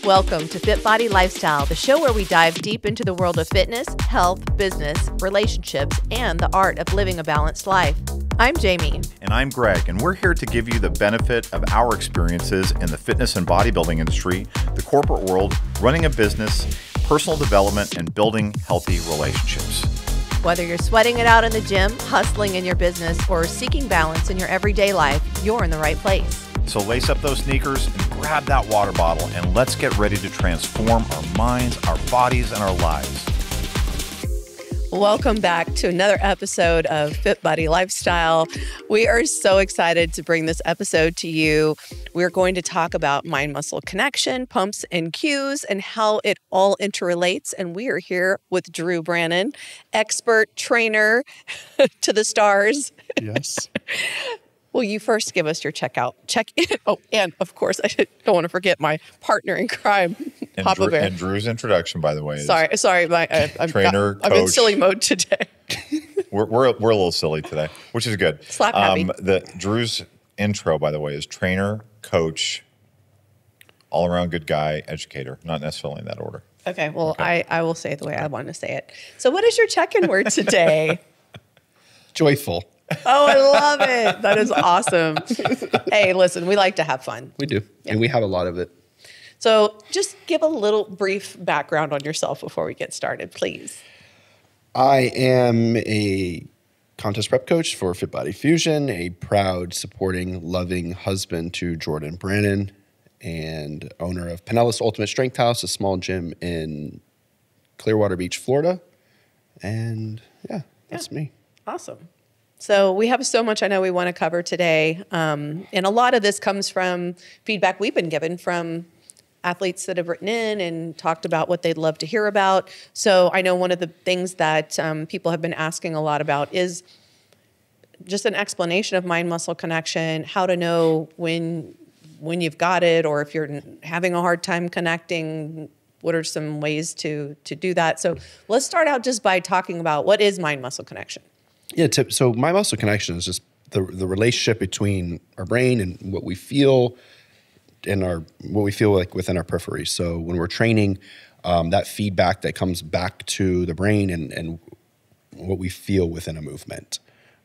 Welcome to FitBody Lifestyle, the show where we dive deep into the world of fitness, health, business, relationships, and the art of living a balanced life. I'm Jamie. And I'm Greg, and we're here to give you the benefit of our experiences in the fitness and bodybuilding industry, the corporate world, running a business, personal development, and building healthy relationships. Whether you're sweating it out in the gym, hustling in your business, or seeking balance in your everyday life, you're in the right place. So lace up those sneakers and grab that water bottle, and let's get ready to transform our minds, our bodies, and our lives. Welcome back to another episode of FitBody Lifestyle. We are so excited to bring this episode to you. We're going to talk about mind-muscle connection, pumps and cues, and how it all interrelates. And we are here with Drew Brannon, expert trainer to the stars. Yes. Will you first give us your check-in? Oh, and of course, I don't want to forget my partner in crime, Papa Bear. And Drew's introduction, by the way, is Sorry, trainer, I'm in coach. silly mode today. We're a little silly today, which is good. Slap happy. Drew's intro, by the way, is trainer, coach, all-around good guy, educator. Not necessarily in that order. Okay, well, okay. I will say it the way I want to say it. So what is your check-in word today? Joyful. Oh, I love it. That is awesome. Hey, listen, we like to have fun. We do. Yeah. And we have a lot of it. So just give a little brief background on yourself before we get started, please. I am a contest prep coach for FitBody Fusion, a proud, supporting, loving husband to Jordan Brannon, and owner of Pinellas Ultimate Strength House, a small gym in Clearwater Beach, Florida. And yeah, that's me. Awesome. So we have so much I know we want to cover today. And a lot of this comes from feedback we've been given from athletes that have written in and talked about what they'd love to hear about. So I know one of the things that people have been asking a lot about is just an explanation of mind-muscle connection, how to know when you've got it, or if you're having a hard time connecting, what are some ways to do that? So let's start out just by talking about what is mind-muscle connection. Yeah, so mind-muscle connection is just the relationship between our brain and what we feel and what we feel like within our periphery. So when we're training, that feedback that comes back to the brain and what we feel within a movement.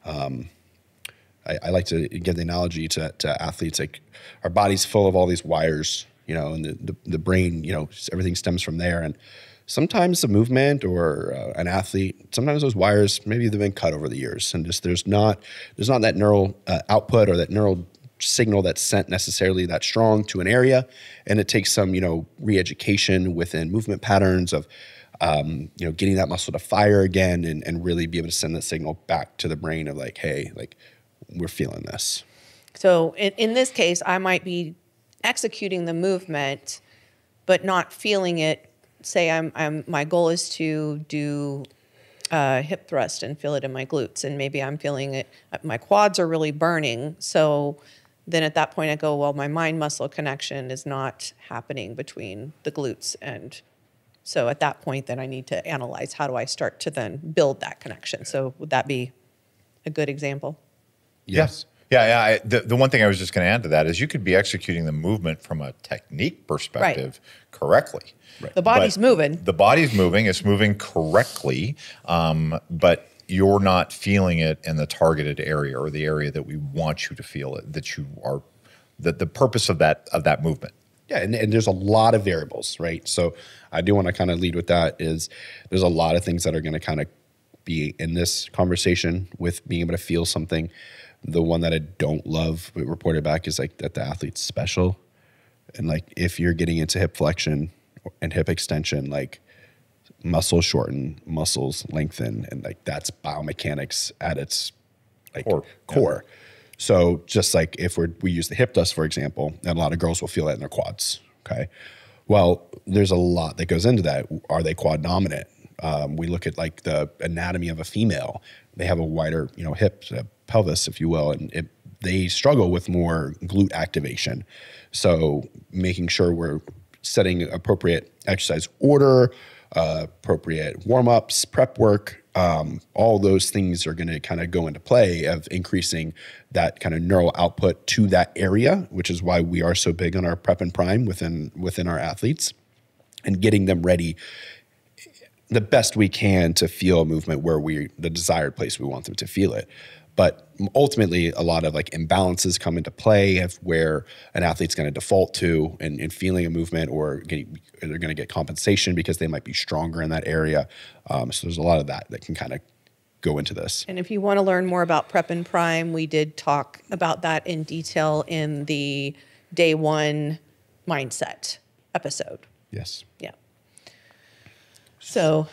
I like to give the analogy to athletes, like our body's full of all these wires, and the brain, everything stems from there. And sometimes a movement or an athlete, sometimes those wires, maybe they've been cut over the years, and just there's not that neural output or that neural signal that's sent necessarily that strong to an area, and it takes some re-education within movement patterns of getting that muscle to fire again and really be able to send that signal back to the brain of like, hey, like we're feeling this. So in this case, I might be executing the movement but not feeling it. Say my goal is to do hip thrust and feel it in my glutes, and maybe I'm feeling it, my quads are really burning. So then at that point I go, well, my mind-muscle connection is not happening between the glutes. And so at that point then I need to analyze, how do I start to then build that connection? So would that be a good example? Yes. Yeah. The one thing I was just going to add to that is you could be executing the movement from a technique perspective correctly. Right. The body's moving. The body's moving. It's moving correctly, but you're not feeling it in the targeted area or the area that we want you to feel it. The purpose of that movement. Yeah, and there's a lot of variables, right? So I do want to kind of lead with that. Is there's a lot of things that are going to kind of be in this conversation with being able to feel something. The one that I don't love reported back is like that the athlete's special, and like if you're getting into hip flexion and hip extension, like muscles shorten, muscles lengthen, and like that's biomechanics at its like core. Yeah. So just like if we use the hip thrust, for example, and a lot of girls will feel that in their quads, okay? Well, there's a lot that goes into that. Are they quad dominant? We look at like the anatomy of a female. They have a wider, hip, pelvis, if you will, and they struggle with more glute activation. So making sure we're setting appropriate exercise order, appropriate warm-ups, prep work, all those things are going to kind of go into play of increasing that kind of neural output to that area, which is why we are so big on our prep and prime within our athletes and getting them ready the best we can to feel a movement where the desired place we want them to feel it. But ultimately, a lot of like imbalances come into play of where an athlete's going to default to and feeling a movement, or they're going to get compensation because they might be stronger in that area. So there's a lot of that can kind of go into this. And if you want to learn more about prep and prime, we did talk about that in detail in the day one mindset episode. Yes. Yeah. So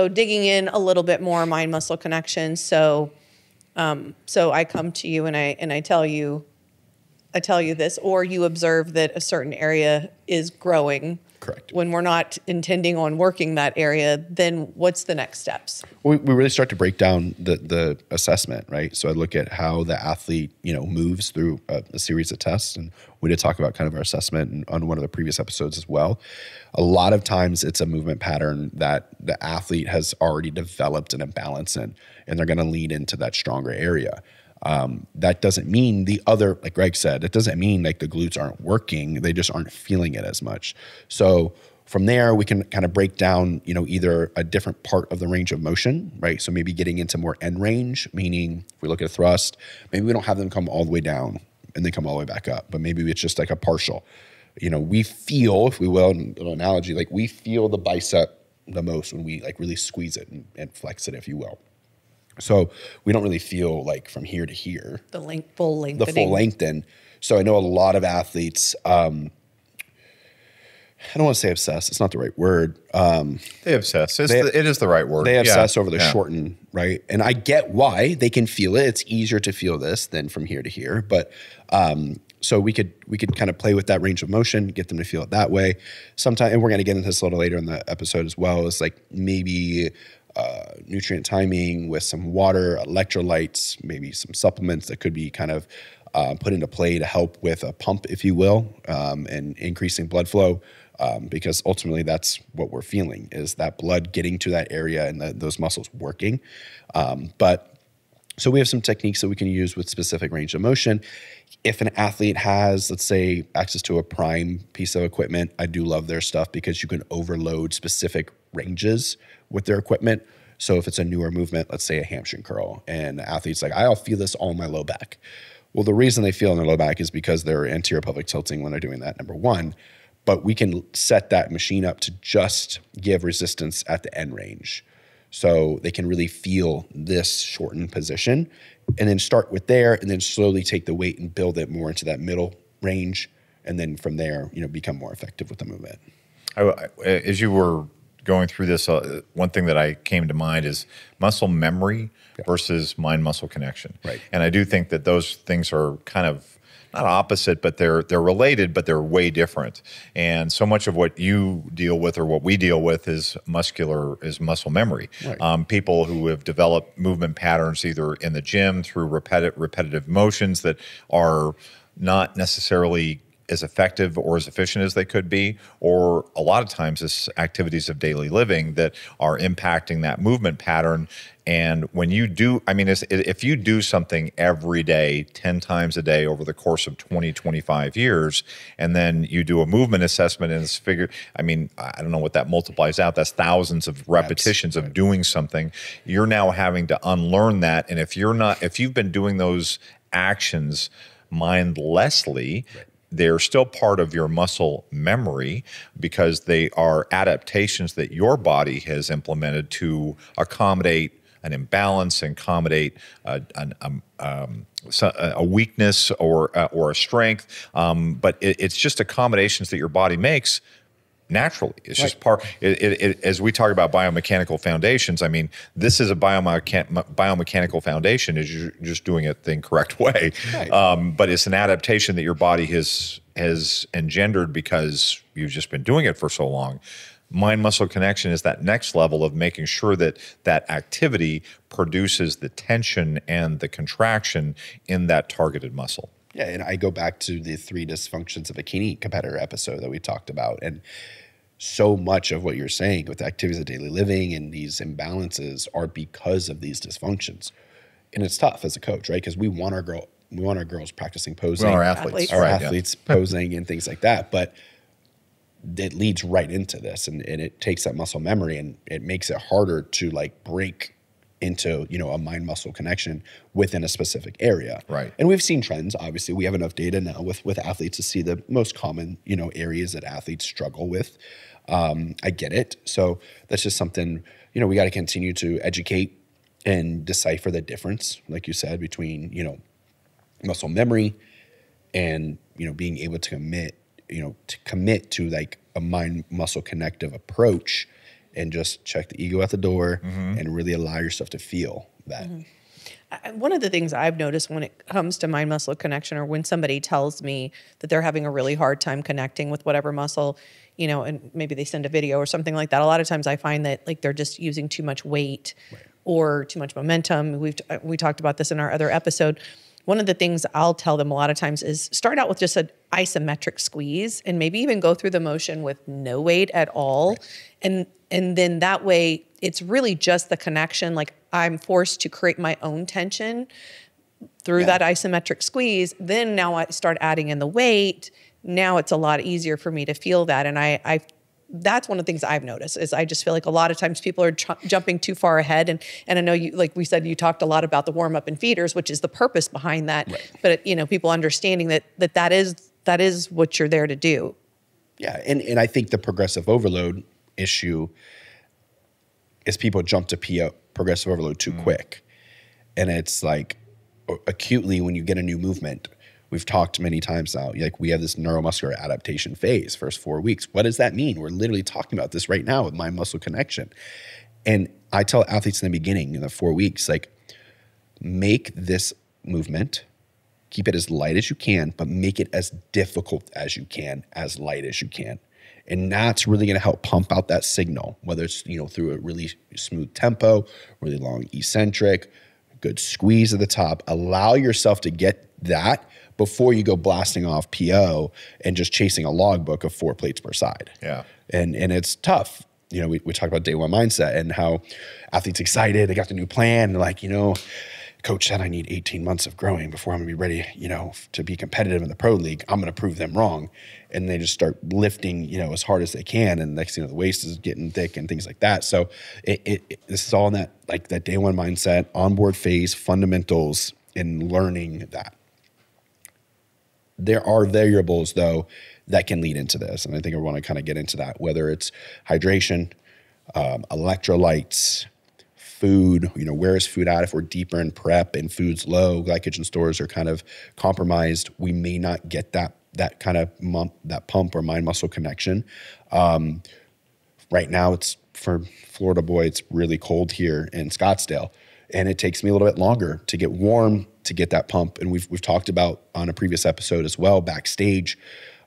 digging in a little bit more, mind muscle connection. So I come to you and I tell you this, or you observe that a certain area is growing. Correct. When we're not intending on working that area, then what's the next steps? We really start to break down the assessment, right? So I look at how the athlete, moves through a series of tests, and we did talk about kind of our assessment on one of the previous episodes as well. A lot of times it's a movement pattern that the athlete has already developed an imbalance in, and they're going to lean into that stronger area. That doesn't mean the other, like Greg said, it doesn't mean like the glutes aren't working. They just aren't feeling it as much. So from there, we can kind of break down, either a different part of the range of motion, right? So maybe getting into more end range, meaning if we look at a thrust, maybe we don't have them come all the way down and then come all the way back up, but maybe it's just like a partial. We feel, if we will, an analogy, like we feel the bicep the most when we like really squeeze it and flex it, if you will. So we don't really feel like from here to here. The full lengthening. The full lengthen. So I know a lot of athletes, I don't want to say obsess. It's not the right word. They obsess. It is the right word. They obsess over the shorten, right? And I get why. They can feel it. It's easier to feel this than from here to here. But so we could kind of play with that range of motion, get them to feel it that way. Sometimes, and we're going to get into this a little later in the episode as well, is like maybe nutrient timing with some water, electrolytes, maybe some supplements that could be kind of put into play to help with a pump, if you will, and increasing blood flow. Because ultimately that's what we're feeling, is that blood getting to that area and those muscles working. So we have some techniques that we can use with specific range of motion. If an athlete has, let's say, access to a prime piece of equipment, I do love their stuff because you can overload specific ranges with their equipment. So if it's a newer movement, let's say a hamstring curl, and the athlete's like, I'll feel this all in my low back. Well, the reason they feel in their low back is because they're anterior pelvic tilting when they're doing that, number one. But we can set that machine up to just give resistance at the end range. So they can really feel this shortened position, and then start with there, and then slowly take the weight and build it more into that middle range. And then from there, become more effective with the movement. As you were going through this, one thing that I came to mind is muscle memory versus mind-muscle connection. Right. And I do think that those things are kind of not opposite, but they're related, but they're way different. And so much of what you deal with, or what we deal with, is muscle memory. Right. People who have developed movement patterns either in the gym through repetitive motions that are not necessarily as effective or as efficient as they could be, or a lot of times it's activities of daily living that are impacting that movement pattern. And when you do, if you do something every day, 10 times a day over the course of 20, 25 years, and then you do a movement assessment and it's figured, I don't know what that multiplies out. That's thousands of repetitions of doing something. You're now having to unlearn that. And if you've been doing those actions mindlessly, they're still part of your muscle memory because they are adaptations that your body has implemented to accommodate an imbalance and accommodate a weakness or a strength. But it's just accommodations that your body makes naturally. It's just part, as we talk about biomechanical foundations, this is a biomechanical foundation, is you're just doing it the incorrect way. Right. But it's an adaptation that your body has engendered because you've just been doing it for so long. Mind-muscle connection is that next level of making sure that that activity produces the tension and the contraction in that targeted muscle. Yeah, and I go back to the 3 dysfunctions of a bikini competitor episode that we talked about. And so much of what you're saying with the activities of daily living and these imbalances are because of these dysfunctions. And it's tough as a coach, right? Because we want our girls practicing posing, Well, our athletes, our right, athletes posing and things like that. But it leads right into this, and it takes that muscle memory, and it makes it harder to like break into, you know, a mind muscle connection within a specific area. Right. And we've seen trends. Obviously, we have enough data now with athletes to see the most common, you know, areas that athletes struggle with. I get it. So that's just something, you know, we got to continue to educate and decipher the difference, like you said, between, you know, muscle memory and, you know, being able to commit to like a mind muscle connective approach and just check the ego at the door and really allow yourself to feel that. One of the things I've noticed when it comes to mind muscle connection, or when somebody tells me that they're having a really hard time connecting with whatever muscle, you know, and maybe they send a video or something like that. A lot of times I find that like they're just using too much weight or too much momentum. We talked about this in our other episode. One of the things I'll tell them a lot of times is start out with just an isometric squeeze and maybe even go through the motion with no weight at all. And then that way it's really just the connection. Like I'm forced to create my own tension through that isometric squeeze. Then now I start adding in the weight. Now it's a lot easier for me to feel that. And I that's one of the things I've noticed is I just feel like a lot of times people are jumping too far ahead. And I know you, like we said, you talked a lot about the warm up and feeders, which is the purpose behind that. Right. But you know, people understanding that is what you're there to do. Yeah. And I think the progressive overload issue is people jump to progressive overload too quick. And it's like acutely when you get a new movement, we've talked many times now, like we have this neuromuscular adaptation phase, first 4 weeks. What does that mean? We're literally talking about this right now with mind muscle connection. And I tell athletes in the beginning, in the 4 weeks, like make this movement, keep it as light as you can, but make it as difficult as you can, as light as you can. And that's really going to help pump out that signal, whether it's, you know, through a really smooth tempo, really long eccentric, good squeeze at the top. Allow yourself to get that before you go blasting off PO and just chasing a logbook of 4 plates per side. Yeah. And it's tough. You know, we talk about day one mindset and how athletes excited, they got the new plan, they're like, you know, coach said I need 18 months of growing before I'm gonna be ready, you know, to be competitive in the pro league. I'm gonna prove them wrong. And they just start lifting, you know, as hard as they can. And next thing you know, the waist is getting thick and things like that. So this is all in that, like that day one mindset, onboard phase, fundamentals, and learning that. There are variables though that can lead into this. And I think I want to kind of get into that, whether it's hydration, electrolytes, food, you know, where is food at? If we're deeper in prep and food's low, glycogen stores are kind of compromised, we may not get that kind of pump or mind muscle connection. Right now it's for Florida boy, it's really cold here in Scottsdale. And it takes me a little bit longer to get warm, to get that pump. And we've talked about on a previous episode as well, backstage,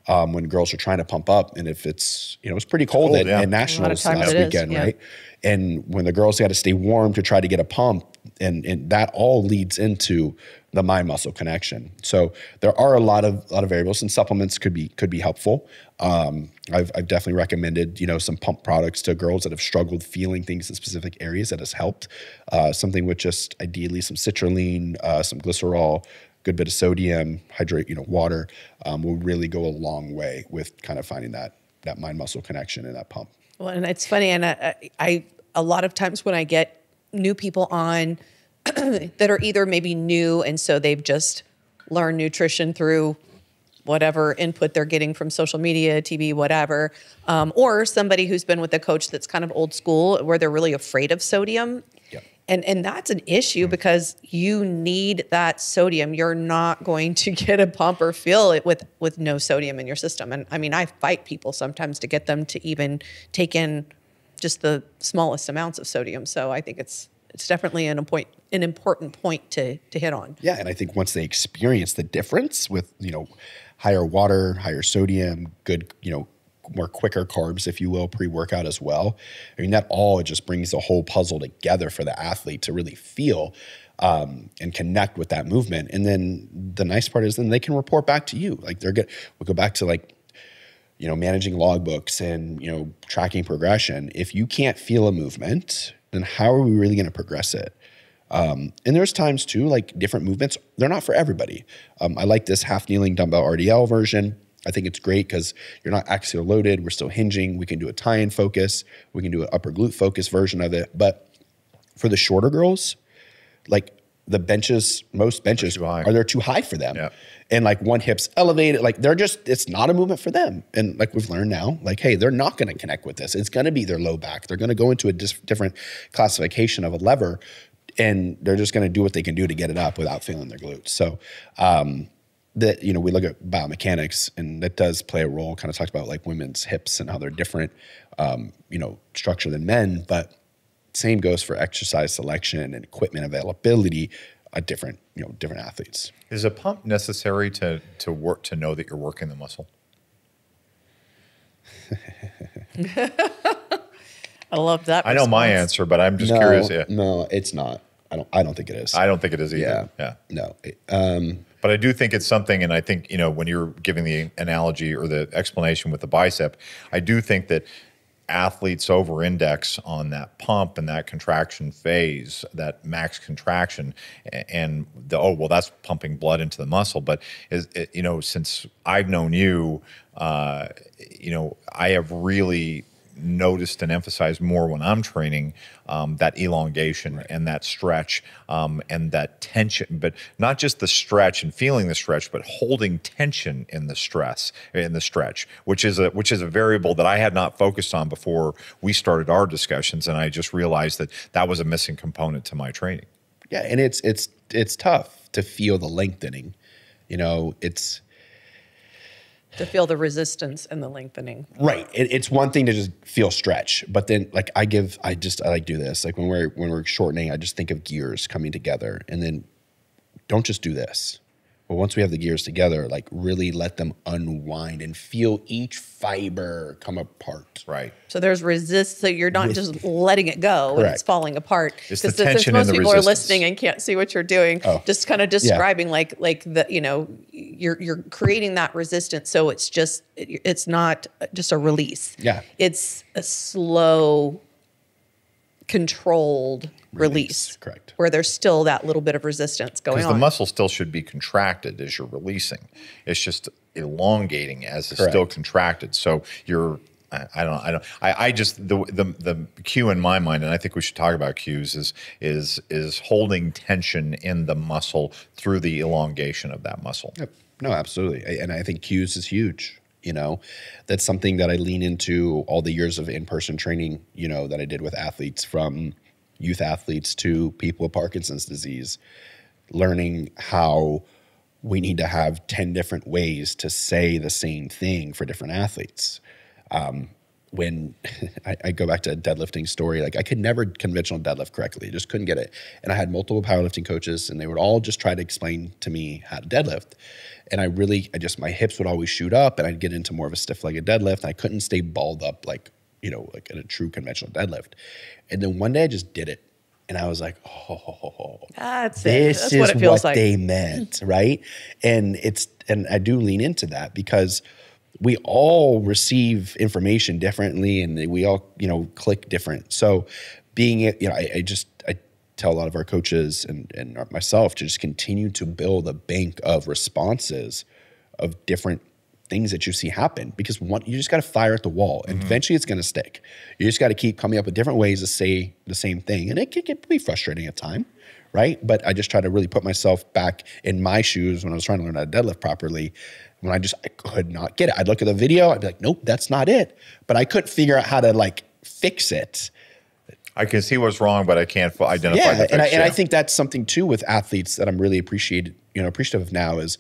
when girls are trying to pump up. And if it's, you know, it's pretty cold at Nationals last weekend, right? And when the girls got to stay warm to try to get a pump, and that all leads into the mind muscle connection. So there are a lot of variables, and supplements could be helpful. I've definitely recommended, you know, some pump products to girls that have struggled feeling things in specific areas that has helped. Something with just ideally some citrulline, some glycerol, good bit of sodium, hydrate, you know, water, will really go a long way with kind of finding that mind muscle connection and that pump. Well, and it's funny, and I a lot of times when I get new people on that are either maybe new and so they've just learned nutrition through whatever input they're getting from social media, TV, whatever, or somebody who's been with a coach that's kind of old school where they're really afraid of sodium. Yep. And that's an issue because you need that sodium. You're not going to get a pump or feel it with no sodium in your system. And I mean, I fight people sometimes to get them to even take in just the smallest amounts of sodium. So I think it's definitely an important point to hit on. Yeah, and I think once they experience the difference with, you know, higher water, higher sodium, good, you know, more quicker carbs, if you will, pre-workout as well. I mean, that all just brings the whole puzzle together for the athlete to really feel and connect with that movement. And then the nice part is then they can report back to you. Like we'll go back to like, managing logbooks and, tracking progression. If you can't feel a movement, then how are we really going to progress it? And there's times too, like different movements, they're not for everybody. I like this half kneeling dumbbell RDL version. I think it's great because you're not axial loaded. We're still hinging. We can do a tie-in focus. We can do an upper glute focus version of it. But for the shorter girls, like the benches, most benches they're too high for them. Yeah. And like one hip's elevated, like it's not a movement for them. And like we've learned now, like, hey, they're not going to connect with this. It's going to be their low back. They're going to go into a different classification of a lever, and they're just going to do what they can do to get it up without feeling their glutes. So, we look at biomechanics, and that does play a role. Kind of talked about like women's hips and how they're different, structure than men, but same goes for exercise selection and equipment availability, different athletes. Is a pump necessary to work to know that you're working the muscle? I love that. I know my answer, but I'm just curious. Yeah. No, it's not. I don't think it is. I don't think it is either. Yeah. No. But I do think it's something, and I think, when you're giving the analogy or the explanation with the bicep, I do think that athletes over-index on that pump and that contraction phase, that max contraction, and that's pumping blood into the muscle. But since I've known you, I have really noticed and emphasized more when I'm training that elongation and that stretch and that tension, but not just the stretch and feeling the stretch, but holding tension in the stretch, which is a variable that I had not focused on before we started our discussions, and I just realized that was a missing component to my training. Yeah, and it's tough to feel the lengthening. It's to feel the resistance and the lengthening. Right. It's one thing to just feel stretch, but then like I like do this. Like when we're shortening, I just think of gears coming together, and then don't just do this. But once we have the gears together, like really let them unwind and feel each fiber come apart. Right. So there's so you're not just letting it go and it's falling apart. It's the tension and the resistance. Most people are listening and can't see what you're doing. Just kind of describing like the, you're creating that resistance. So it's not just a release. Yeah. It's a slow, controlled release. Correct. Where there's still that little bit of resistance going on. Because the muscle still should be contracted as you're releasing. It's just elongating as it's still contracted. So you're, I just, the cue in my mind, and I think we should talk about cues, is holding tension in the muscle through the elongation of that muscle. Yep. No, absolutely. And I think cues is huge. That's something that I lean into all the years of in-person training, that I did with athletes, from youth athletes to people with Parkinson's disease, learning how we need to have 10 different ways to say the same thing for different athletes. When I go back to a deadlifting story, like I could never conventional deadlift correctly. I just couldn't get it. And I had multiple powerlifting coaches, and they would all just try to explain to me how to deadlift. And my hips would always shoot up, and I'd get into more of a stiff-legged deadlift. I couldn't stay balled up like in a true conventional deadlift. And then one day I just did it. And I was like, that's what it feels like. They meant, right? And I do lean into that because we all receive information differently, and we all, click different. So I tell a lot of our coaches and myself to just continue to build a bank of responses of different things that you see happen, because you just got to fire at the wall, and eventually it's going to stick. You just got to keep coming up with different ways to say the same thing, and it can be frustrating at times, right? But I just try to really put myself back in my shoes when I was trying to learn how to deadlift properly. When I could not get it, I'd look at the video, I'd be like, nope, that's not it. But I couldn't figure out how to fix it. I can see what's wrong, but I can't identify the fix. And I think that's something too with athletes that I'm really appreciative of now is.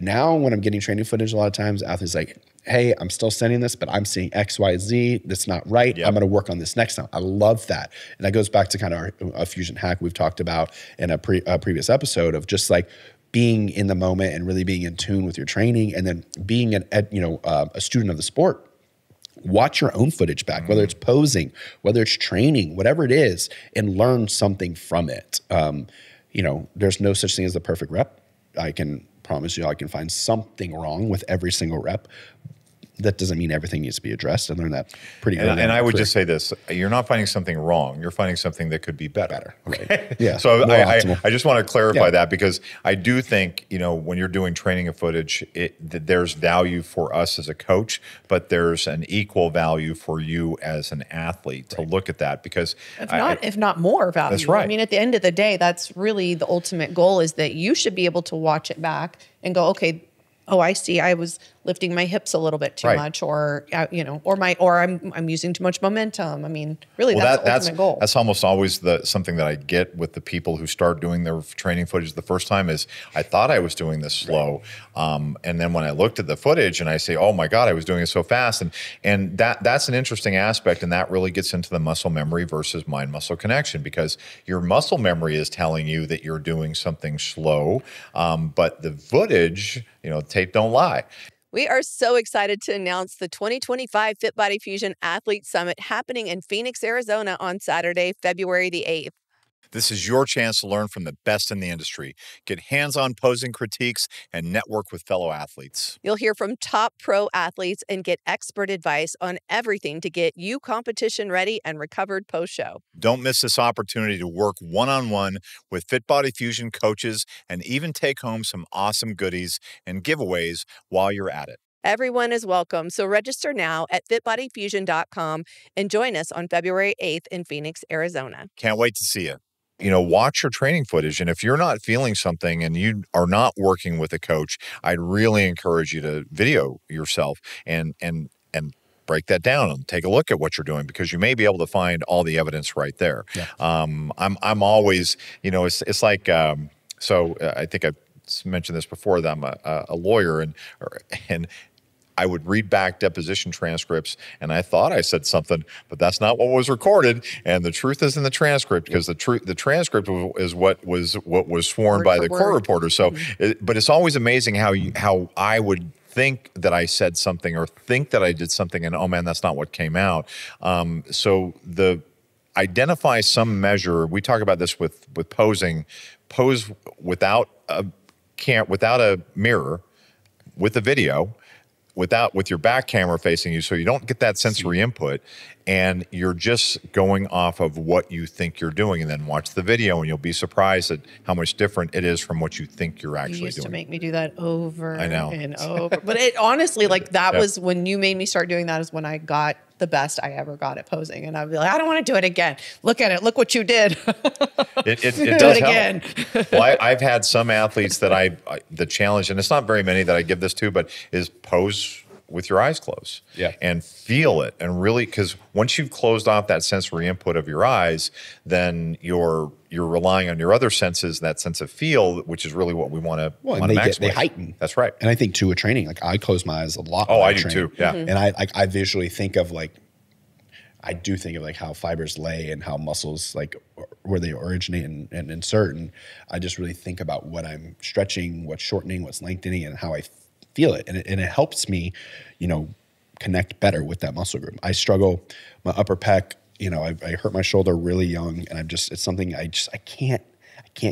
Now, when I'm getting training footage, a lot of times athletes like, hey, I'm still sending this, but I'm seeing X, Y, Z. That's not right. Yep. I'm going to work on this next time. I love that. And that goes back to kind of a fusion hack we've talked about in a previous episode of just like being in the moment and really being in tune with your training, and then being a student of the sport. Watch your own footage back, whether it's posing, whether it's training, whatever it is, and learn something from it. There's no such thing as the perfect rep. I can promise you I can find something wrong with every single rep. that doesn't mean everything needs to be addressed. I learned that pretty early. And I would just say this, you're not finding something wrong. You're finding something that could be better. Okay. Right. Yeah. So I just want to clarify Yeah. that, because I do think, when you're doing training of footage, there's value for us as a coach, but there's an equal value for you as an athlete to look at that, because if not more value. That's right. I mean, at the end of the day, that's really the ultimate goal, is that you should be able to watch it back and go, okay, oh, I see, I was lifting my hips a little bit too much, or or I'm using too much momentum. I mean, really, that's the ultimate goal. That's almost always something that I get with the people who start doing their training footage the first time is, I thought I was doing this slow, and then when I looked at the footage and I say, oh my God, I was doing it so fast, and that's an interesting aspect, and that really gets into the muscle memory versus mind-muscle connection, because your muscle memory is telling you that you're doing something slow, but the footage, tape don't lie. We are so excited to announce the 2025 FitBody Fusion Athlete Summit happening in Phoenix, Arizona on Saturday, February the 8th. This is your chance to learn from the best in the industry, get hands-on posing critiques, and network with fellow athletes. You'll hear from top pro athletes and get expert advice on everything to get you competition ready and recovered post-show. Don't miss this opportunity to work one-on-one with FitBody Fusion coaches and even take home some awesome goodies and giveaways while you're at it. Everyone is welcome, so register now at fitbodyfusion.com and join us on February 8th in Phoenix, Arizona. Can't wait to see you. Watch your training footage. And if you're not feeling something and you are not working with a coach, I'd really encourage you to video yourself and break that down and take a look at what you're doing, because you may be able to find all the evidence right there. Yeah. I'm always, it's like, so I think I've mentioned this before, that I'm a lawyer, and I would read back deposition transcripts, and I thought I said something, but that's not what was recorded. And the truth is in the transcript, because the transcript is what was sworn by the court reporter. So, but it's always amazing how I would think that I said something or think that I did something, and oh man, that's not what came out. So identify some measure. We talk about this with posing. Pose without a mirror, with a video, with your back camera facing you, so you don't get that sensory input, and you're just going off of what you think you're doing, and then watch the video and you'll be surprised at how much different it is from what you think you're actually doing. You used to make me do that over and over. But it honestly, that was when you made me start doing that, is when I got the best I ever got at posing. And I'd be like, I don't want to do it again. Look at it. Look what you did. It does do it again. Well, I've had some athletes that the challenge, and it's not very many that I give this to, but is pose with your eyes closed. Yeah. And feel it. And really, because once you've closed off that sensory input of your eyes, then you're relying on your other senses, that sense of feel, which is really what we want to maximize. They heighten. That's right. And I think too, with training, I close my eyes a lot. Oh, I do too. Yeah. And I visually think of I do think of how fibers lay and how muscles, where they originate and insert. And I just really think about what I'm stretching, what's shortening, what's lengthening, and how I feel it. And it helps me, connect better with that muscle group. I struggle, my upper pec, I hurt my shoulder really young, and it's something I can't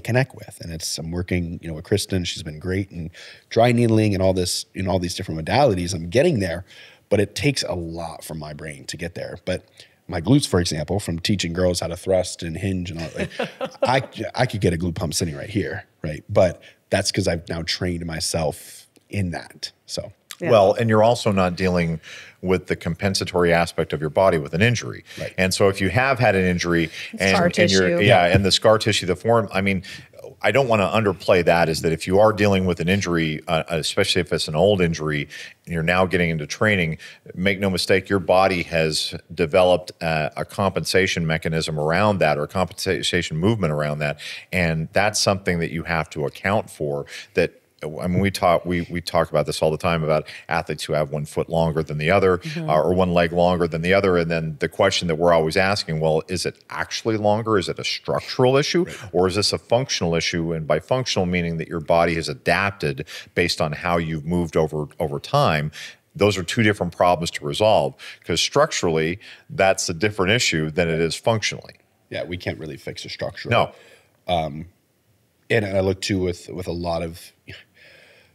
connect with. And I'm working, with Kristen. She's been great, and dry needling and all this, all these different modalities. I'm getting there, but it takes a lot from my brain to get there. But my glutes, for example, from teaching girls how to thrust and hinge and all, I could get a glute pump sitting right here, right? But that's because I've now trained myself in that. So. Yeah. Well, and you're also not dealing with the compensatory aspect of your body with an injury. Right. And so if you have had an injury and the scar tissue, the form, I don't want to underplay that, is that if you are dealing with an injury, especially if it's an old injury, and you're now getting into training, make no mistake, your body has developed a compensation mechanism around that, or a compensation movement around that. And that's something that you have to account for. We talk about this all the time, about athletes who have 1 foot longer than the other, or one leg longer than the other. And then the question that we're always asking, well, is it actually longer? Is it a structural issue? Right. Or is this a functional issue? And by functional, meaning that your body has adapted based on how you've moved over time. Those are two different problems to resolve, because structurally, that's a different issue than it is functionally. Yeah, we can't really fix a structure. No. And I look too with a lot of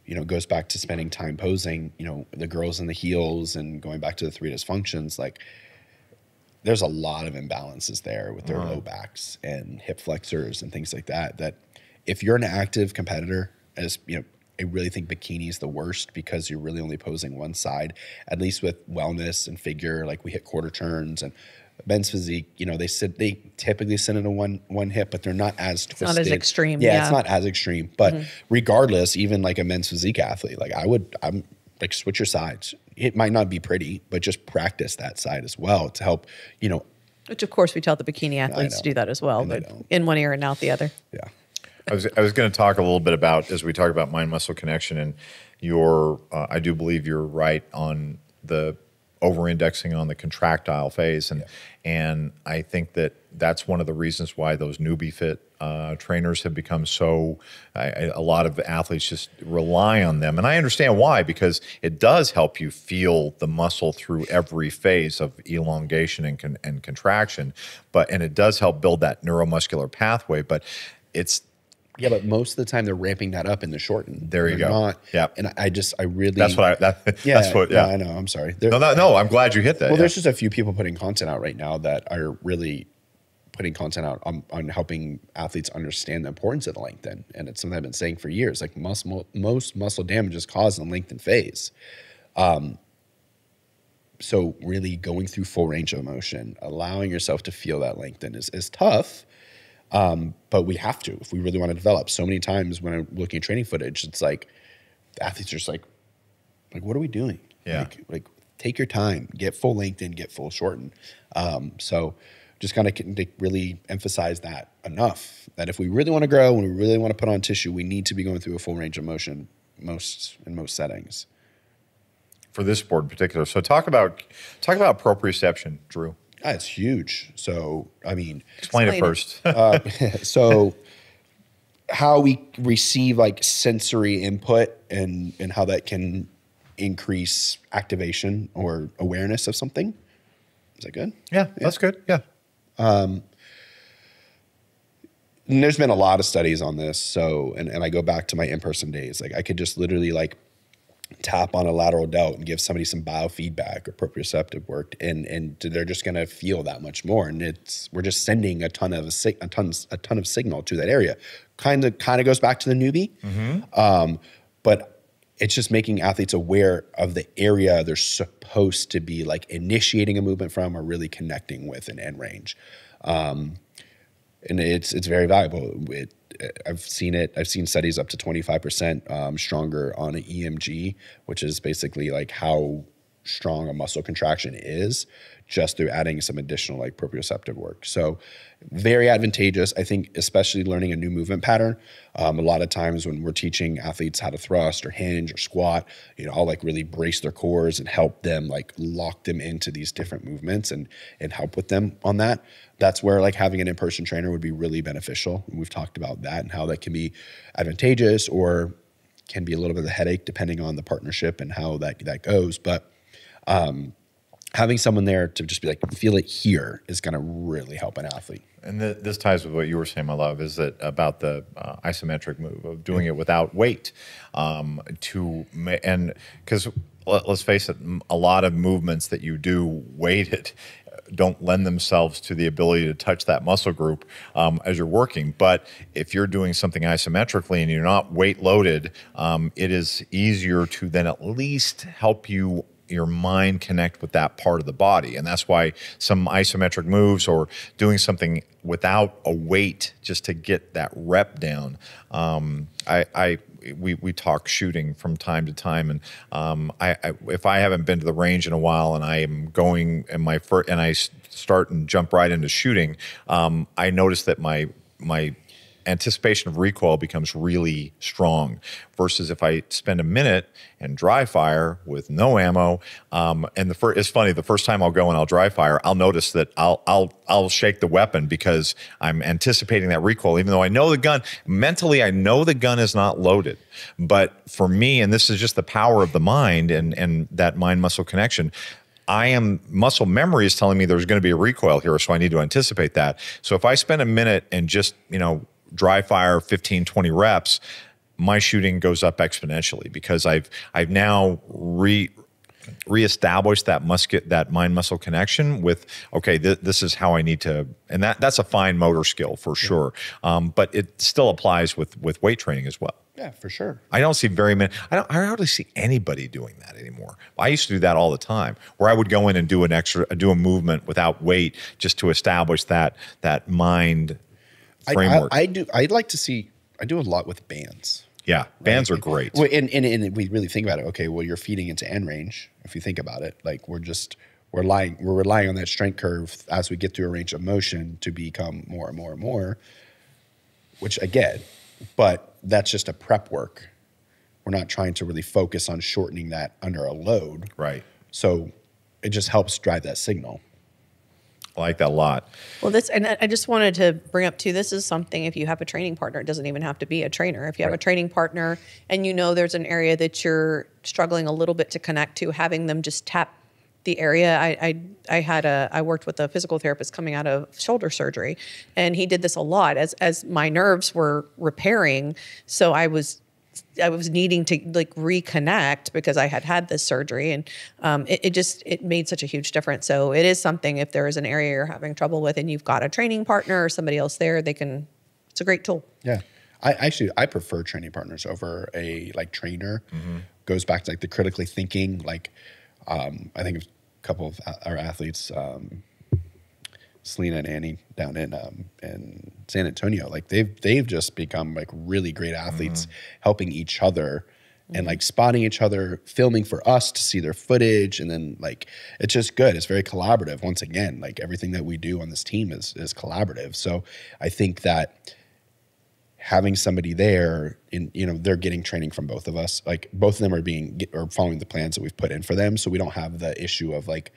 you know, goes back to spending time posing, you know, the girls in the heels and going back to the 3 dysfunctions, like there's a lot of imbalances there with their low backs and hip flexors and things like that, that if you're an active competitor, as you know, I really think bikini is the worst because you're really only posing one side, at least with wellness and figure, like we hit quarter turns, and men's physique, you know, they typically sit in a one hip, but they're not as twisted. Not as extreme. Yeah, it's not as extreme. But regardless, even like a men's physique athlete, like I'm like switch your sides. It might not be pretty, but just practice that side as well to help, you know. Which of course we tell the bikini athletes to do that as well, but in one ear and out the other. Yeah. I was going to talk a little bit about, as we talk about mind-muscle connection, and I do believe you're right on the over-indexing on the contractile phase, and I think that's one of the reasons why those newbie fit trainers have become so. A lot of athletes just rely on them, and I understand why, because it does help you feel the muscle through every phase of elongation and contraction, and it does help build that neuromuscular pathway, but it's. Yeah, but most of the time they're ramping that up in the shorten. There you go. Yeah, and I really. That's what that's what. Yeah, I know. I'm sorry. No. I'm glad you hit that. Well, there's just a few people putting content out right now that are really putting content out on helping athletes understand the importance of the lengthen, and it's something I've been saying for years. Like most muscle damage is caused in the lengthen phase. So really going through full range of motion, allowing yourself to feel that lengthen is tough. But we have to, if we really want to develop. So many times when I'm looking at training footage, it's like the athletes are just like, what are we doing? Yeah. Like take your time, get full lengthen, get full shorten. So just kind of really emphasize that enough, that if we really want to grow and we really want to put on tissue, we need to be going through a full range of motion in most settings. For this sport in particular. So talk about proprioception, Drew. It's huge. So, I mean, explain it first. So how we receive like sensory input and how that can increase activation or awareness of something. Is that good? Yeah, that's good. Yeah. And there's been a lot of studies on this. So, and I go back to my in-person days. Like I could just literally like tap on a lateral delt and give somebody some biofeedback or proprioceptive work, and they're just going to feel that much more. And we're just sending a ton of signal to that area. Kind of goes back to the newbie, but it's just making athletes aware of the area they're supposed to be like initiating a movement from or really connecting with an end range. And it's very valuable. I've seen studies up to 25% stronger on an EMG, which is basically like how strong a muscle contraction is, just through adding some additional like proprioceptive work. So very advantageous. I think especially learning a new movement pattern. A lot of times when we're teaching athletes how to thrust or hinge or squat, you know, I'll like really brace their cores and help them like lock them into these different movements and help with them on that. That's where like having an in-person trainer would be really beneficial. And we've talked about that and how that can be advantageous or can be a little bit of a headache depending on the partnership and how that goes. But having someone there to just be like, feel it here is going to really help an athlete. And this ties with what you were saying, my love, is that about the isometric move of doing it without weight. And because let's face it, a lot of movements that you do weighted don't lend themselves to the ability to touch that muscle group as you're working. But if you're doing something isometrically and you're not weight loaded, it is easier to then at least help your mind connect with that part of the body. And that's why some isometric moves or doing something without a weight just to get that rep down. We talk shooting from time to time, and if I haven't been to the range in a while and I am going and I start and jump right into shooting, I notice that my anticipation of recoil becomes really strong versus if I spend a minute and dry fire with no ammo. And it's funny, the first time I'll go and I'll dry fire, I'll notice that I'll shake the weapon because I'm anticipating that recoil, even though I know the gun, mentally I know the gun is not loaded. But for me, and this is just the power of the mind and that mind-muscle connection, muscle memory is telling me there's going to be a recoil here, so I need to anticipate that. So if I spend a minute and just, dry fire 15, 20 reps, my shooting goes up exponentially because I've now reestablished that mind muscle connection with, okay, this is how I need to, and that's a fine motor skill for sure. But it still applies with weight training as well. Yeah, for sure. I don't see very many. I hardly see anybody doing that anymore. I used to do that all the time, where I would go in and do a movement without weight just to establish that mind framework. I do a lot with bands. Yeah, bands are great. Well, and we really think about it. Okay, well, you're feeding into end range. If you think about it, like we're relying on that strength curve as we get through a range of motion to become more and more and more, which I get, but that's just a prep work. We're not trying to really focus on shortening that under a load. Right. So it just helps drive that signal. I like that a lot. Well, and I just wanted to bring up too, this is something, if you have a training partner, it doesn't even have to be a trainer. If you have a training partner and you know there's an area that you're struggling a little bit to connect to, having them just tap the area. I worked with a physical therapist coming out of shoulder surgery, and he did this a lot as my nerves were repairing. So I was needing to like reconnect because I had this surgery, and it made such a huge difference. So it is something, if there is an area you're having trouble with and you've got a training partner or somebody else there, it's a great tool. Yeah. I prefer training partners over a trainer. Goes back to like the critically thinking, I think a couple of our athletes, Selena and Annie down in San Antonio, like they've just become like really great athletes, helping each other and like spotting each other, filming for us to see their footage. And then like, it's just good. It's very collaborative. Once again, like everything that we do on this team is collaborative. So I think that having somebody there they're getting training from both of us. Like both of them are following the plans that we've put in for them. So we don't have the issue of like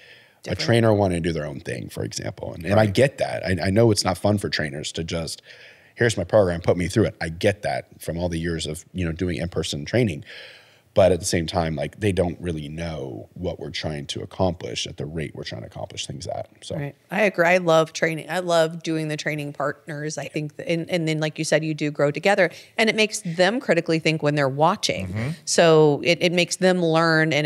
a trainer wanting to do their own thing, for example. And I get that. I know it's not fun for trainers to just, here's my program, put me through it. I get that from all the years of, doing in-person training. But at the same time, like they don't really know what we're trying to accomplish at the rate we're trying to accomplish things at. So right. I agree. I love training. I love doing the training partners. I think, and then like you said, you do grow together, and it makes them critically think when they're watching. So it makes them learn, and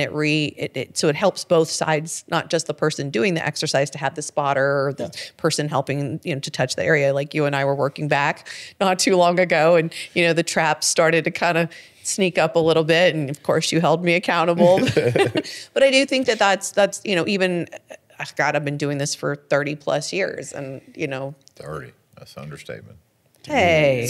so it helps both sides, not just the person doing the exercise to have the spotter or the person helping, to touch the area. Like you and I were working back not too long ago, and the traps started to kind of sneak up a little bit, and of course you held me accountable. But I do think that's even, God, I've been doing this for 30 plus years, and 30, that's an understatement. Hey,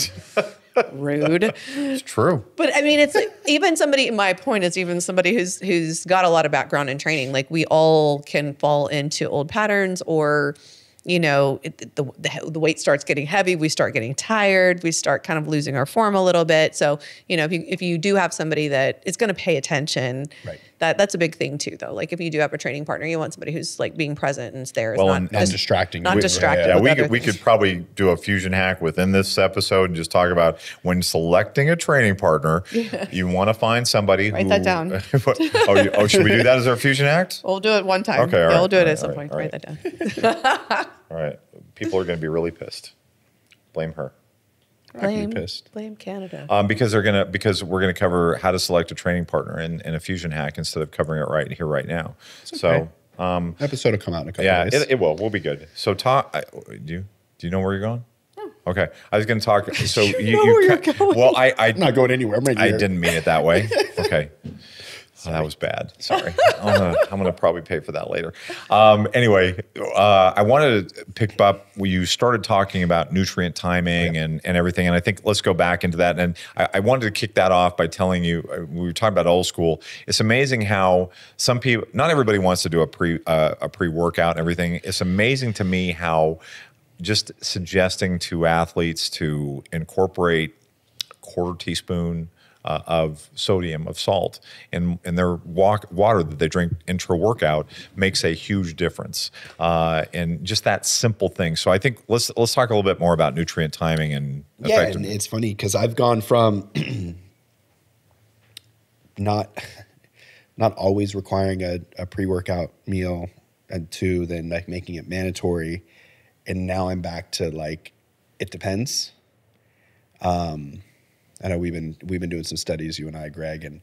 rude. It's true. But I mean, it's like, even somebody, my point is even somebody who's got a lot of background in training, like we all can fall into old patterns, or the weight starts getting heavy, we start getting tired, we start kind of losing our form a little bit. So, if you do have somebody that is going to pay attention, right. That's a big thing too, though. Like if you do have a training partner, you want somebody who's like being present and there, not distracting. Not distracted. Yeah, we could probably do a fusion hack within this episode and just talk about when selecting a training partner, you want to find somebody Write that down. Should we do that as our fusion hack? We'll do it one time. Okay, all right, we'll do it all at some right, point. all Write right. that down. All right. People are going to be really pissed. Blame her. Blame Canada. Because we're going to cover how to select a training partner in a fusion hack instead of covering it right here, right now. Okay. So, episode will come out in a couple of days. It will. We'll be good. So, do you know where you're going? No. Okay. I was going to talk. So you know where you're going? Well, I'm not going anywhere. I didn't mean it that way. Okay. Oh, that was bad. Sorry. I'm gonna probably pay for that later. Anyway, I wanted to pick up where you started talking about nutrient timing and everything, and I think let's go back into that. And I wanted to kick that off by telling you, we were talking about old school. It's amazing how some people, not everybody wants to do a pre-workout and everything. It's amazing to me how just suggesting to athletes to incorporate a quarter teaspoon of sodium, of salt, in their water that they drink intra-workout makes a huge difference. And just that simple thing. So I think let's talk a little bit more about nutrient timing and effectiveness. And it's funny because I've gone from not always requiring a pre-workout meal and to then like making it mandatory, and now I'm back to like it depends. I know we've been doing some studies, you and I, Greg, and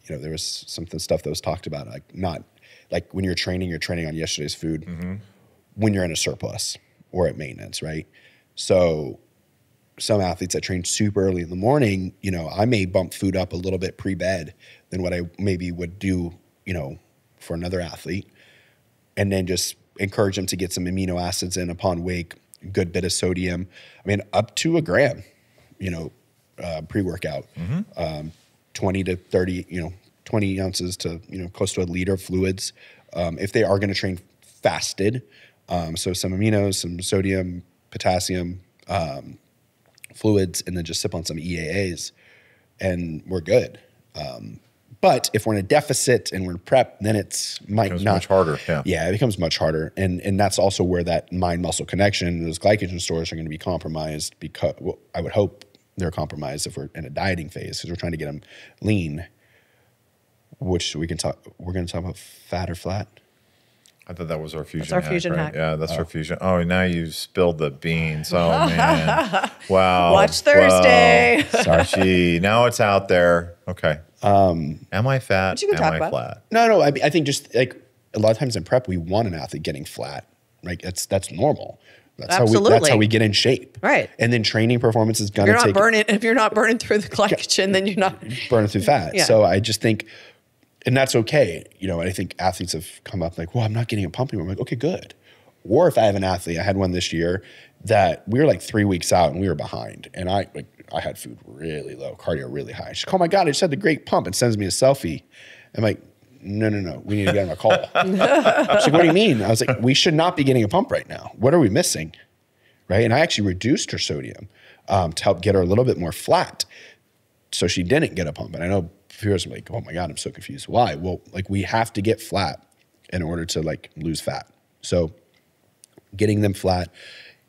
you know, there was some stuff that was talked about, like not like when you're training on yesterday's food when you're in a surplus or at maintenance, right? So some athletes that train super early in the morning, you know, I may bump food up a little bit pre-bed than what I maybe would do, you know, for another athlete, and then just encourage them to get some amino acids in upon wake, good bit of sodium. I mean, up to 1 gram, you know, pre-workout, 20 to 30, you know, 20 ounces to, you know, close to 1 liter of fluids. If they are going to train fasted, so some aminos, some sodium, potassium, fluids, and then just sip on some EAAs, and we're good. But if we're in a deficit and we're in prep, then it becomes much harder. Yeah, it becomes much harder, and that's also where that mind-muscle connection, those glycogen stores are going to be compromised, because I would hope they're compromised if we're in a dieting phase, because we're trying to get them lean. Which we're going to talk about fat or flat. I thought that was our fusion. That's our fusion hack. Yeah, that's our fusion. Oh, now you spilled the beans. Oh man! Wow. Watch Thursday. Whoa. Sorry. Gee, now it's out there. Okay. Am I fat? But you can talk Am I about. flat? No. I think just like a lot of times in prep, we want an athlete getting flat. Like that's normal. That's how we get in shape. Right. And then training performance is going to take. If you're not burning through the glycogen, then you're not burning through fat. Yeah. So I just think. And that's okay. You know, I think athletes have come up like, well, I'm not getting a pump anymore. I'm like, okay, good. Or if I have an athlete, I had one this year that we were like 3 weeks out and we were behind. And I had food really low, cardio really high. She's like, oh my God, I just had the great pump, and sends me a selfie. I'm like, no. We need to get on a call. She's like, what do you mean? I was like, we should not be getting a pump right now. What are we missing? Right? And I actually reduced her sodium to help get her a little bit more flat, so she didn't get a pump. And I know viewers are like, oh my God, I'm so confused. Why? Well, like we have to get flat in order to like lose fat. So getting them flat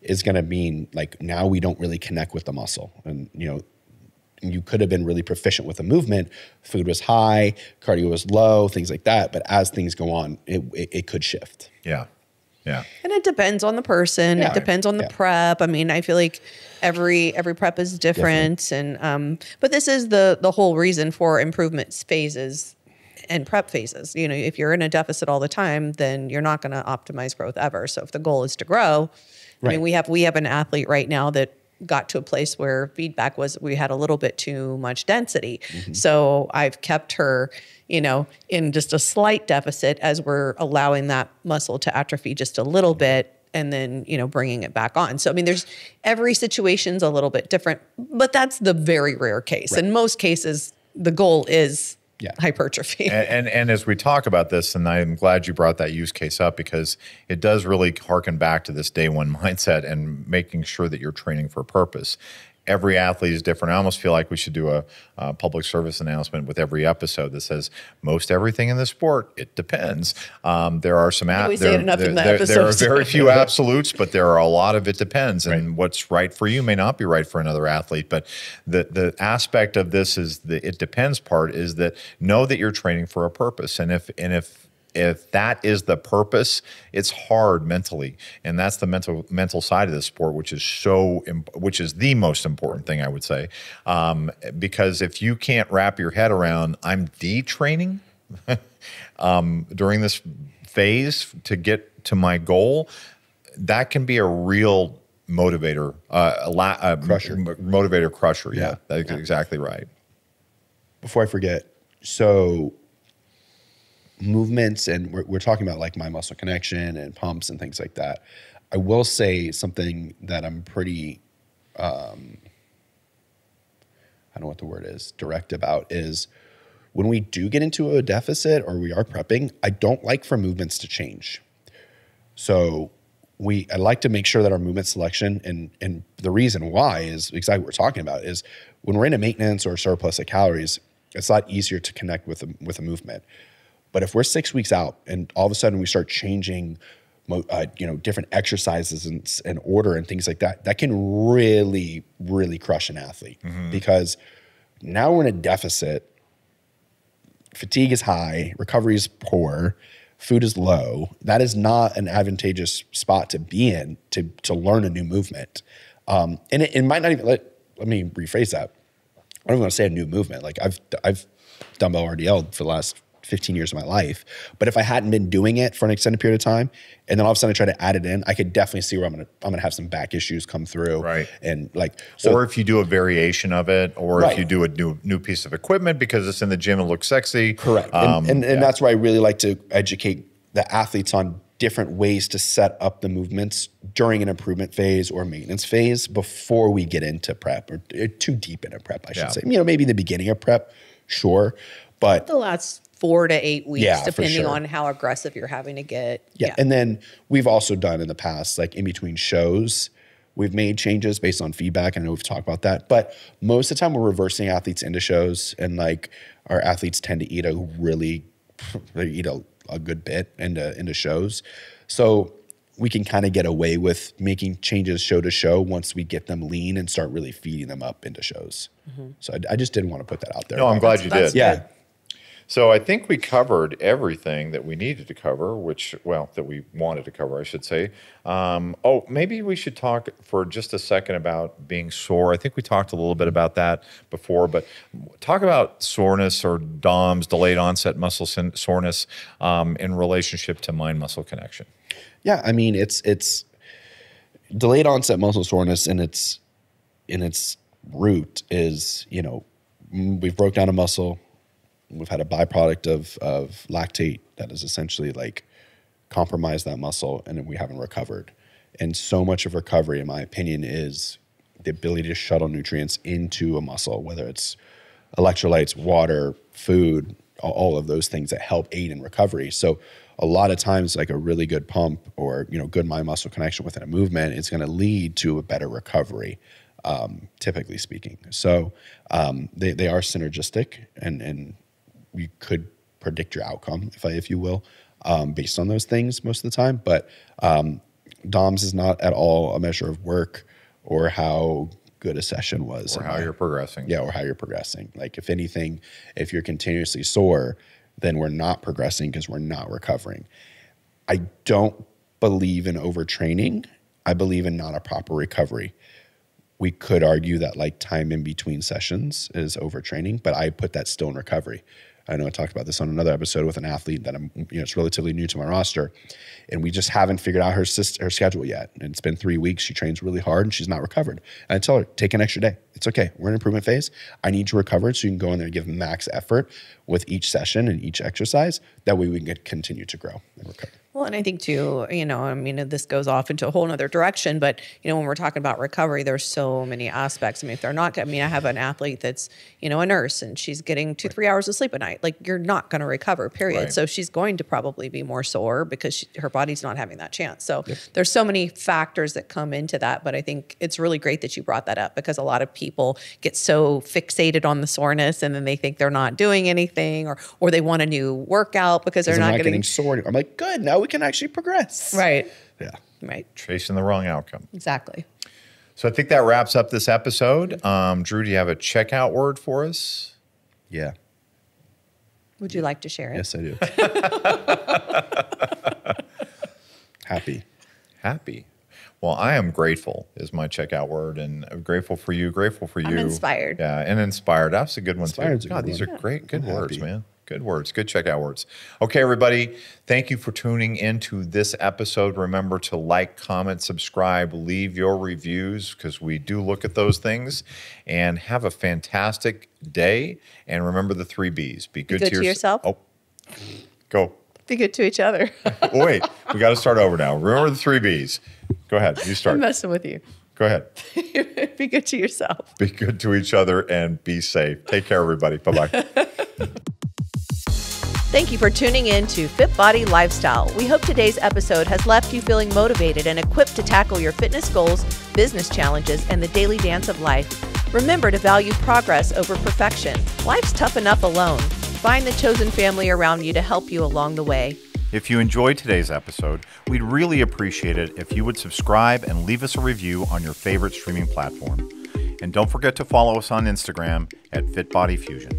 is going to mean like now we don't really connect with the muscle. And, you know, you could have been really proficient with the movement. Food was high, cardio was low, things like that. But as things go on, it could shift. Yeah. Yeah. And it depends on the person. Yeah, it depends on the prep. I mean, I feel like every prep is different. And but this is the whole reason for improvement phases and prep phases. You know, if you're in a deficit all the time, then you're not going to optimize growth ever. So if the goal is to grow, I mean, we have an athlete right now that got to a place where feedback was we had a little bit too much density. So I've kept her, you know, in just a slight deficit as we're allowing that muscle to atrophy just a little bit, and then, you know, bringing it back on. So, I mean, every situation's a little bit different, but that's the very rare case. In most cases, the goal is hypertrophy. And as we talk about this, and I'm glad you brought that use case up, because it does really harken back to this day one mindset and making sure that you're training for a purpose. Every athlete is different. I almost feel like we should do a public service announcement with every episode that says most everything in the sport, it depends. There are some there are very few absolutes, but there are a lot of it depends. And what's right for you may not be right for another athlete. But the aspect of this is the it depends part is that know that you're training for a purpose. And if that is the purpose, it's hard mentally, and that's the mental side of the sport, which is the most important thing, I would say, because if you can't wrap your head around, I'm detraining during this phase to get to my goal, that can be a real motivator, motivator crusher. Yeah, that's exactly right. Before I forget, so movements, and we're talking about like mind muscle connection and pumps and things like that. I will say something that I'm pretty, I don't know what the word is, direct about, is when we do get into a deficit or we are prepping, I don't like for movements to change. So I like to make sure that our movement selection, and the reason why is exactly what we're talking about, is when we're in a maintenance or surplus of calories, it's a lot easier to connect with a movement. But if we're 6 weeks out and all of a sudden we start changing, different exercises and order and things like that, that can really, really crush an athlete, because now we're in a deficit. Fatigue is high, recovery is poor, food is low. That is not an advantageous spot to be in to learn a new movement. And it might not even let me rephrase that. I don't want to say a new movement. Like I've dumbbell RDL'd for the last 15 years of my life. But if I hadn't been doing it for an extended period of time, and then all of a sudden I try to add it in, I could definitely see where I'm gonna have some back issues come through. Right. And like, or if you do a variation of it, or right. if you do a new piece of equipment because it's in the gym and looks sexy. Correct. And that's why I really like to educate the athletes on different ways to set up the movements during an improvement phase or maintenance phase before we get into prep, or too deep into prep, I should say. You know, maybe the beginning of prep, sure, but the last 4 to 8 weeks, depending sure. on how aggressive you're having to get. Yeah. And then we've also done in the past, like in between shows, we've made changes based on feedback. I know we've talked about that, but most of the time we're reversing athletes into shows, and like our athletes tend to eat a good bit into shows. So we can kind of get away with making changes show to show once we get them lean and start really feeding them up into shows. So I just didn't want to put that out there. No, I'm glad you did. Yeah. Good. So I think we covered everything that we needed to cover, that we wanted to cover, I should say. Maybe we should talk for just a second about being sore. I think we talked a little bit about that before, but talk about soreness or DOMS, delayed onset muscle soreness, in relationship to mind-muscle connection. Yeah, I mean, it's delayed onset muscle soreness in its root is, you know, we've broke down a muscle. We've had a byproduct of lactate that has essentially like compromised that muscle, and we haven't recovered. And so much of recovery, in my opinion, is the ability to shuttle nutrients into a muscle, whether it's electrolytes, water, food, all of those things that help aid in recovery. So a lot of times, like a really good pump or, you know, good mind-muscle connection within a movement is going to lead to a better recovery, typically speaking. So they are synergistic, and you could predict your outcome, if you will, based on those things most of the time. But DOMS is not at all a measure of work or how good a session was. Or how you're progressing. Yeah, or how you're progressing. Like if anything, if you're continuously sore, then we're not progressing because we're not recovering. I don't believe in overtraining. I believe in not a proper recovery. We could argue that like time in between sessions is overtraining, but I put that still in recovery. I know I talked about this on another episode with an athlete that it's relatively new to my roster, and we just haven't figured out her schedule yet. And it's been 3 weeks. She trains really hard and she's not recovered. And I tell her, take an extra day. It's okay. We're in improvement phase. I need you recovered so you can go in there and give max effort with each session and each exercise. That way we can continue to grow and recover. Well, and I think too, you know, I mean, this goes off into a whole nother direction, but you know, when we're talking about recovery, there's so many aspects. I mean, if they're not, I mean, I have an athlete that's, you know, a nurse and she's getting 2-3 hours of sleep a night. Like you're not going to recover, period. Right. So she's going to probably be more sore because her body's not having that chance. So there's so many factors that come into that, but I think it's really great that you brought that up because a lot of people get so fixated on the soreness and then they think they're not doing anything or they want a new workout because they're not getting sore. I'm like, good, now we can actually progress. Right. Yeah. Right. Chasing the wrong outcome. Exactly. So I think that wraps up this episode. Drew, do you have a checkout word for us? Yeah. Would you like to share it? Yes, I do. Happy. Happy. Well, I am grateful is my checkout word, and I'm grateful for you. I'm inspired. Yeah, and inspired. That's a good one too. Inspired's a God, good these one. are great, good I'm words, happy. man. Good words, good checkout words. Okay, everybody, thank you for tuning into this episode. Remember to like, comment, subscribe, leave your reviews because we do look at those things. And have a fantastic day. And remember the 3 B's. Be good, to yourself. Oh, go. Be good to each other. Wait, we got to start over now. Remember the 3 B's. Go ahead, you start. I'm messing with you. Go ahead. Be good to yourself. Be good to each other and be safe. Take care, everybody. Bye-bye. Thank you for tuning in to FitBody Lifestyle. We hope today's episode has left you feeling motivated and equipped to tackle your fitness goals, business challenges, and the daily dance of life. Remember to value progress over perfection. Life's tough enough alone. Find the chosen family around you to help you along the way. If you enjoyed today's episode, we'd really appreciate it if you would subscribe and leave us a review on your favorite streaming platform. And don't forget to follow us on Instagram at FitBody Fusion.